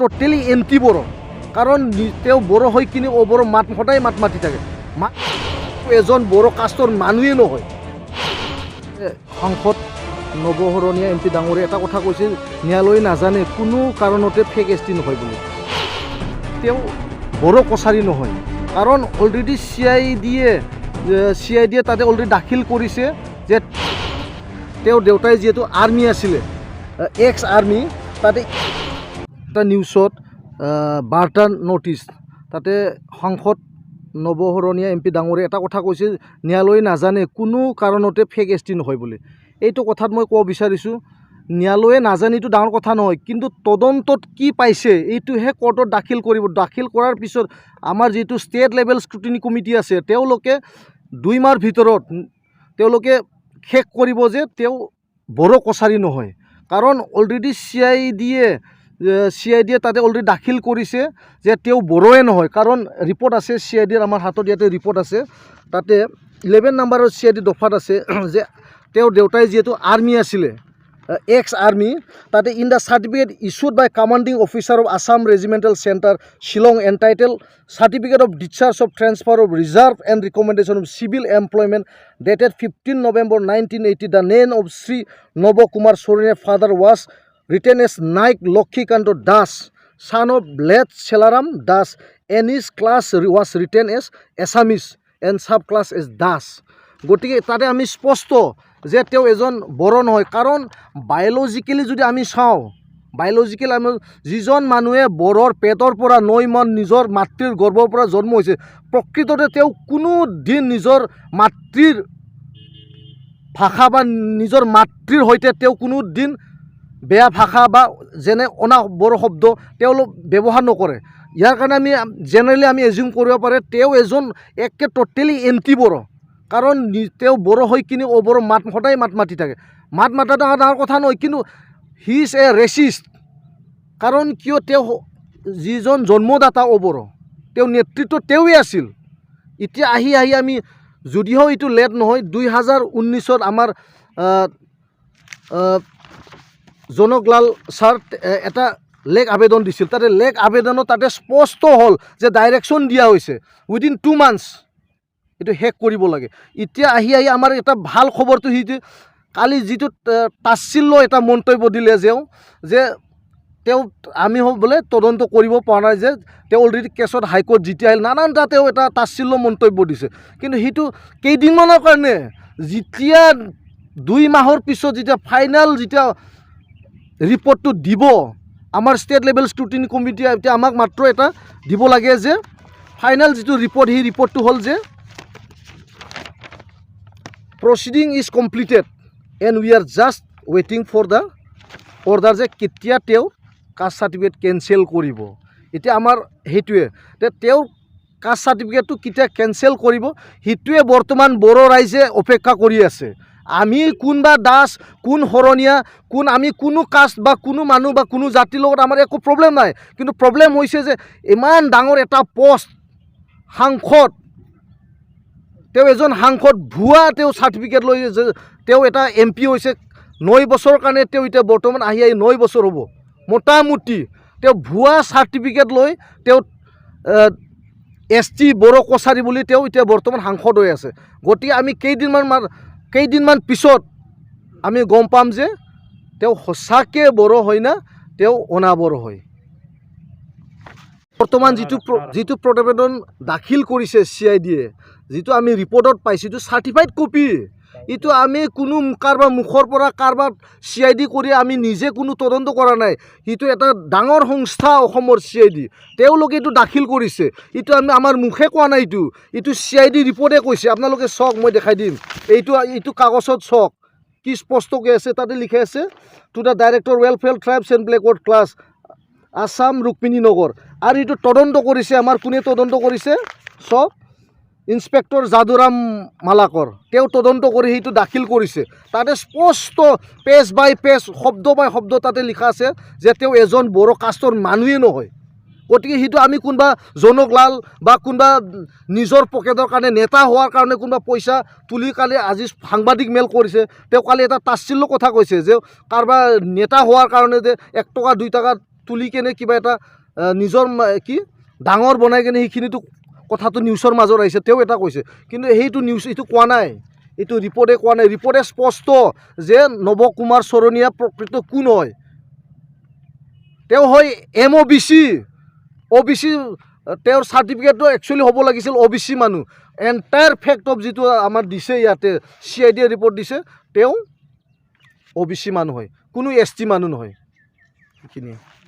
Totally anti Bodo, কাৰণ তেওঁ বড়ো হৈ কিনে অবড়ো মাত সদায় মাত মাতি থাকে। এজন বড়ো কাষ্টৰ মানুহেই নহয়। সাংসদ নৱশৰণীয়া এম পি ডাঙৰীয়া এটা কথা কৈছিল, ন্যায়ালয়ে নাজানে কোনো কাৰণতে ফেক এছটি নহয় বুলি। তেওঁ বড়ো কছাৰী নহয়, কাৰণ অলৰেডি চি আই ডিয়ে তাতে অলৰেডি দাখিল কৰিছে যে তেওঁৰ দেউতাই যিহেতু আৰ্মি আছিলে, এক্স আৰ্মি, তাতে এটা নিউজত বাৰ্তা নটিছ, তাতে সাংসদ নৱশৰণীয়া এম পি ডাঙৰীয়া এটা কথা কৈছে, ন্যায়ালয়ে নাজানে কোনো কাৰণতে ফেক এছটি নহয় বুলি। এইটো কথাত মই ক'ব বিচাৰিছোঁ, ন্যায়ালয়ে নাজানে এইটো ডাঙৰ কথা নহয়, কিন্তু তদন্তত কি পাইছে এইটোহে কোৰ্টত দাখিল কৰিব। দাখিল কৰাৰ পিছত আমাৰ যিটো ষ্টেট লেভেল স্ক্ৰুটিনি কমিটি আছে, তেওঁলোকে 2 মাহৰ ভিতৰত তেওঁলোকে শেষ কৰিব যে তেওঁ বড়ো কছাৰী নহয়, কাৰণ অলৰেডি চি আই ডিয়ে তাতে অলৰেডি দাখিল কৰিছে যে তেওঁ বড়োৱে নহয়, কাৰণ ৰিপৰ্ট আছে চি আই ডিৰ, আমাৰ হাতত ইয়াতে ৰিপৰ্ট আছে, তাতে 11 নম্বৰৰ চি আই ডি দফাত আছে যে তেওঁৰ দেউতাই যিহেতু আৰ্মি আছিলে, এক্স আৰ্মি, তাতে in the certificate issued by commanding officer of Assam regimental centre Shillong entitle certificate of discharge of transfer of reserve and recommendation of civil employment dated 15 November 1980, the name of Shri Nav Kumar Charania father was written as Naik Lokhikanta Das, son of late Selaram Das, and his class was written as Assamese and subclass as Das. গতিকে তাতে আমি স্পষ্ট যে তেওঁ এজন বড়ো নহয়, কাৰণ বায়'লজিকেলি যদি আমি চাওঁ, বায়'লজিকেলি আমি যিজন মানুহে বড়োৰ পেটৰ পৰা 9 মাহ নিজৰ মাতৃৰ গৰ্ভৰ পৰা জন্ম হৈছে, প্ৰকৃততে তেওঁ কোনো দিন নিজৰ মাতৃৰ ভাষা বা নিজৰ মাতৃৰ সৈতে তেওঁ কোনো দিন বেয়া ভাষা বা যেনে অনা বড়ো শব্দ তেওঁলোক ব্যৱহাৰ নকৰে। ইয়াৰ কাৰণে আমি জেনেৰেলি আমি এজিউম কৰিব পাৰে তেওঁ এজন একে টোটেলি এণ্টি বড়ো, কাৰণ তেওঁ বড়ো হৈ কিনে অবড়ো মাত সদায় মাত মাতি থাকে। মাত মাতাটো ডাঙৰ কথা নহয়, কিন্তু হি ইজ এ ৰেচিষ্ট, কাৰণ কিয় তেওঁ যিজন জন্মদাতা অবড়ো, তেওঁ নেতৃত্ব তেওঁৱে আছিল। এতিয়া আহি আমি যদিও এইটো লেট নহয়, 2019 আমাৰ জনকলাল ছাৰ এটা লেক আবেদন দিছিল, তাতে লেক আবেদনত তাতে স্পষ্ট হ'ল যে ডাইৰেকশ্যন দিয়া হৈছে উইদিন 2 months এইটো শেষ কৰিব লাগে। এতিয়া আহি আমাৰ এটা ভাল খবৰটো সেইটো, কালি যিটো তাচ্ছিল্য এটা মন্তব্য দিলে যে তেওঁ আমি বোলে তদন্ত কৰিব পৰা নাই, যে তেওঁ অলৰেডি কেছত হাইকোৰ্ট জিতি আহিল, নানানটা তেওঁ এটা তাচ্ছিল্য মন্তব্য দিছে। কিন্তু সেইটো কেইদিনমানৰ কাৰণে, যেতিয়া 2 মাহৰ পিছত যেতিয়া ফাইনেল যেতিয়া ৰিপৰ্টটো দিব আমাৰ ষ্টেট লেভেল স্ক্ৰুটিনি কমিটিয়ে, এতিয়া আমাক মাত্ৰ এটা দিব লাগে যে ফাইনেল যিটো ৰিপৰ্ট, সেই ৰিপৰ্টটো হ'ল যে proceeding is completed and we are just ৱেইটিং ফৰ দ্য অৰ্ডাৰ, যে কেতিয়া তেওঁ কাষ্ট চাৰ্টিফিকেট কেঞ্চেল কৰিব। এতিয়া আমাৰ সেইটোৱে, তেওঁৰ কাষ্ট চাৰ্টিফিকেটটো কেতিয়া কেঞ্চেল কৰিব সেইটোৱে বৰ্তমান বড়ো ৰাইজে অপেক্ষা কৰি আছে। আমি কোনবা দাস, কোন শৰণীয়া, আমি কোনো কাষ্ট বা কোনো মানুহ বা কোনো জাতিৰ লগত আমাৰ একো প্ৰব্লেম নাই, কিন্তু প্ৰব্লেম হৈছে যে ইমান ডাঙৰ এটা পষ্ট সাংসদ, তেওঁ এজন সাংসদ ভুৱা তেওঁ চাৰ্টিফিকেট লৈ তেওঁ এটা এম পি হৈছে, 9 বছৰৰ কাৰণে তেওঁ এতিয়া বৰ্তমান আহি 9 বছৰ হ'ব মোটামুটি, তেওঁ ভুৱা চাৰ্টিফিকেট লৈ তেওঁ ST বড়ো কছাৰী বুলি তেওঁ এতিয়া বৰ্তমান সাংসদ হৈ আছে। গতিকে আমি কেইদিনমান পিছত আমি গম পাম যে তেওঁ সঁচাকৈ বড়ো হয় না তেওঁ অনাবড়ো হয়। বৰ্তমান যিটো প্ৰতিবেদন দাখিল কৰিছে চি আই ডিয়ে, যিটো আমি ৰিপৰ্টত পাইছোঁ, এইটো চাৰ্টিফাইড কপি, এইটো আমি কোনো কাৰোবাৰ মুখৰ পৰা কাৰোবাৰ চি আই ডি কৰি আমি নিজে কোনো তদন্ত কৰা নাই। সেইটো এটা ডাঙৰ সংস্থা অসমৰ চি আই ডি, তেওঁলোকে এইটো দাখিল কৰিছে, এইটো আমাৰ মুখে কোৱা নাই, এইটো চি আই ডি ৰিপৰ্টে কৈছে। আপোনালোকে চাওক, মই দেখাই দিম, এইটো কাগজত চাওক কি স্পষ্টকৈ আছে, তাতে লিখা আছে to the director welfare tribes and backward class Assam Rukmini Nagar. আৰু এইটো তদন্ত কৰিছে আমাৰ কোনে তদন্ত কৰিছে, চব ইন্সপেক্টৰ যাদুৰাম মালাকৰ, তেওঁ তদন্ত কৰি সেইটো দাখিল কৰিছে। তাতে স্পষ্ট পেজ বাই পেজ, শব্দ বাই শব্দ তাতে লিখা আছে যে তেওঁ এজন বড়ো কাষ্টৰ মানুহেই নহয়। গতিকে সেইটো আমি কোনোবা জনকলাল বা কোনোবা নিজৰ পকেটৰ কাৰণে নেতা হোৱাৰ কাৰণে কোনোবা পইচা তুলি কালি আজি সাংবাদিক মেল কৰিছে, তেওঁ কালি এটা তাচ্ছিল্য কথা কৈছে যে কাৰোবাৰ নেতা হোৱাৰ কাৰণে যে 1 টকা 2 টকা তুলি কেনে কিবা এটা নিজৰ কি ডাঙৰ বনাই কেনে সেইখিনিতো কথাটো নিউজৰ মাজত আহিছে তেওঁ এটা কৈছে কিন্তু সেইটো নিউজ এইটো কোৱা নাই এইটো ৰিপৰ্টে কোৱা নাই ৰিপৰ্টে স্পষ্ট যে নৱ কুমাৰ চৰণীয়া প্ৰকৃত কোন হয় তেওঁ হয় MOBC OBC তেওঁৰ চাৰ্টিফিকেটটো একচুৱেলি হ'ব লাগিছিল OBC মানুহ এণ্টায়াৰ ফেক্ট অফ যিটো আমাৰ দিছে ইয়াতে CID ৰিপৰ্ট দিছে তেওঁ OBC মানুহ হয় কোনো ST মানুহ নহয় সেইখিনিয়ে